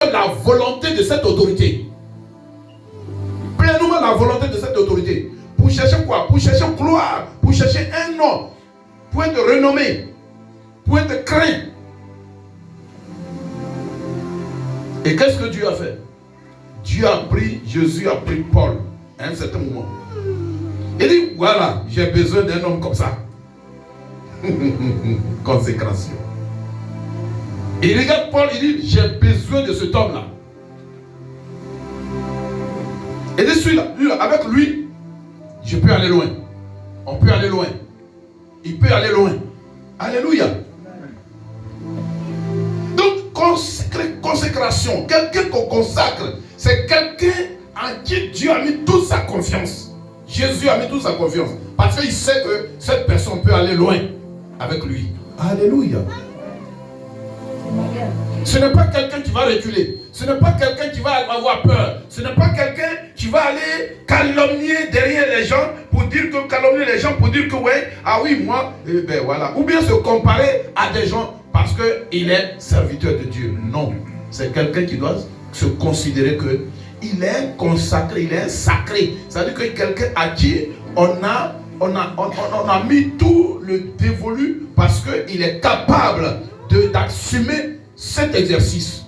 la volonté de cette autorité. Pleinement la volonté de cette autorité. Pour chercher quoi? Pour chercher gloire, pour chercher un nom, pour être renommé, pour être craint. Et qu'est-ce que Dieu a fait? Jésus a pris Paul à un certain moment. Il dit, voilà, j'ai besoin d'un homme comme ça. Consécration. Et il regarde Paul, il dit, j'ai besoin de cet homme-là. Et de celui-là, avec lui, je peux aller loin. On peut aller loin. Il peut aller loin. Alléluia. Donc, consécration, quelqu'un qu'on consacre, c'est quelqu'un en qui Dieu a mis toute sa confiance. Jésus a mis toute sa confiance. Parce qu'il sait que cette personne peut aller loin avec lui. Alléluia. Ce n'est pas quelqu'un qui va reculer. Ce n'est pas quelqu'un qui va avoir peur. Ce n'est pas quelqu'un qui va aller calomnier derrière les gens pour dire que ouais, ah oui, moi, ben voilà. Ou bien se comparer à des gens parce qu'il est serviteur de Dieu. Non. C'est quelqu'un qui doit se considérer que il est consacré, il est sacré. C'est-à-dire que quelqu'un à qui on a mis tout le dévolu parce qu'il est capable d'assumer cet exercice.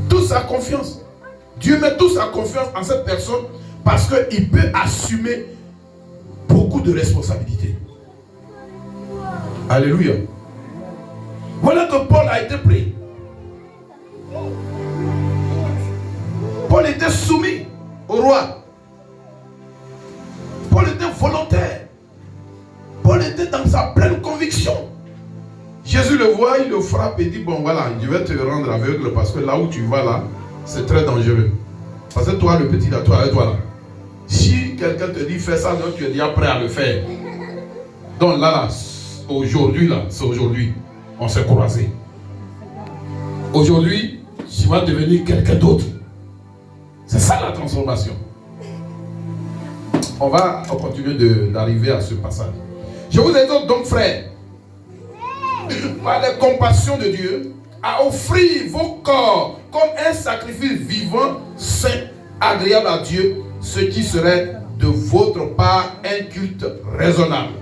Toute sa confiance. Dieu met toute sa confiance en cette personne parce qu'il peut assumer beaucoup de responsabilités. Alléluia. Voilà que Paul a été pris. Paul était soumis au roi. Paul était volontaire. Paul était dans sa pleine conviction. Jésus le voit, il le frappe et dit, bon voilà, je vais te rendre aveugle parce que là où tu vas là, c'est très dangereux. Parce que toi, le petit là, toi là. Si quelqu'un te dit, fais ça, donc tu es déjà prêt à le faire. Donc là, aujourd'hui, c'est aujourd'hui, on s'est croisés. Aujourd'hui, tu vas devenir quelqu'un d'autre. C'est ça la transformation. On va continuer d'arriver à ce passage. Je vous exhorte donc, frères, par la compassion de Dieu, à offrir vos corps comme un sacrifice vivant, saint, agréable à Dieu, ce qui serait de votre part un culte raisonnable.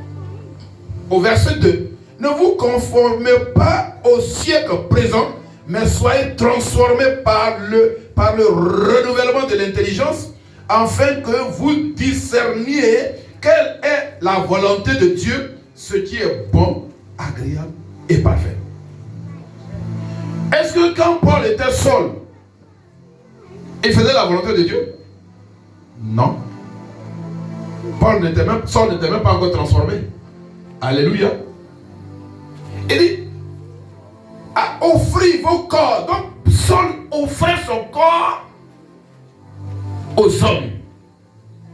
Au verset 2, ne vous conformez pas au siècle présent, mais soyez transformés par le renouvellement de l'intelligence, afin que vous discerniez quelle est la volonté de Dieu, ce qui est bon, agréable et parfait. Est-ce que quand Paul était seul, il faisait la volonté de Dieu? Non. Saul n'était même pas encore transformé. Alléluia. Il dit, à offrir vos corps. Donc, Saul offrait son corps aux hommes.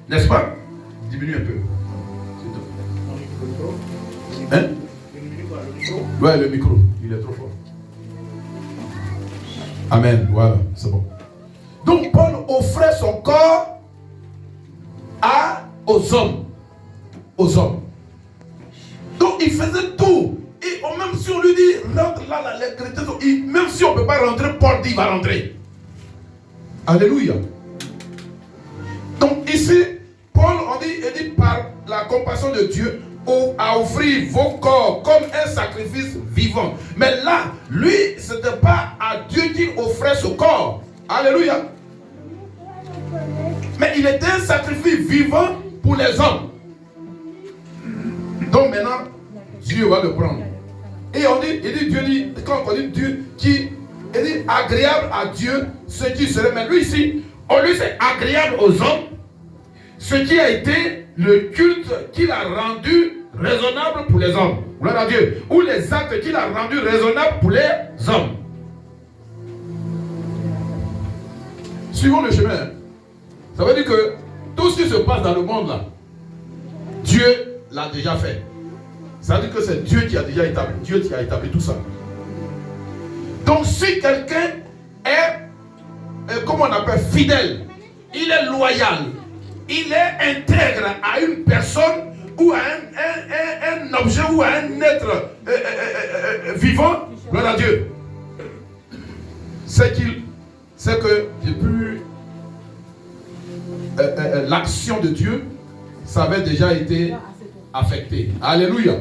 N'est-ce pas? Diminue un peu. Hein? Ouais, le micro, il est trop fort. Amen, voilà, c'est bon. Donc, Paul offrait son corps aux hommes. Aux hommes. Donc, il faisait tout. Et même si on lui dit, rentre là, les chrétiens, même si on ne peut pas rentrer, Paul dit, il va rentrer. Alléluia. Donc, ici, Paul, il dit par la compassion de Dieu, à offrir vos corps comme un sacrifice vivant. Mais là, lui, ce n'était pas à Dieu qu'il offrait ce corps. Alléluia. Mais il était un sacrifice vivant pour les hommes. Donc maintenant, Dieu va le prendre. Et Dieu dit, quand on dit Dieu, il dit agréable à Dieu, ce qui serait. Mais lui ici, lui c'est agréable aux hommes, ce qui a été le culte qu'il a rendu raisonnable pour les hommes. Gloire à Dieu. Ou les actes qu'il a rendus raisonnables pour les hommes. Suivons le chemin. Ça veut dire que tout ce qui se passe dans le monde là, Dieu l'a déjà fait. Ça veut dire que c'est Dieu qui a déjà établi. Dieu qui a établi tout ça. Donc si quelqu'un est, comment on appelle, fidèle, il est loyal, il est intègre à une personne ou à un objet ou à un être vivant, gloire à Dieu, c'est que depuis l'action de Dieu, ça avait déjà été affecté. Alléluia.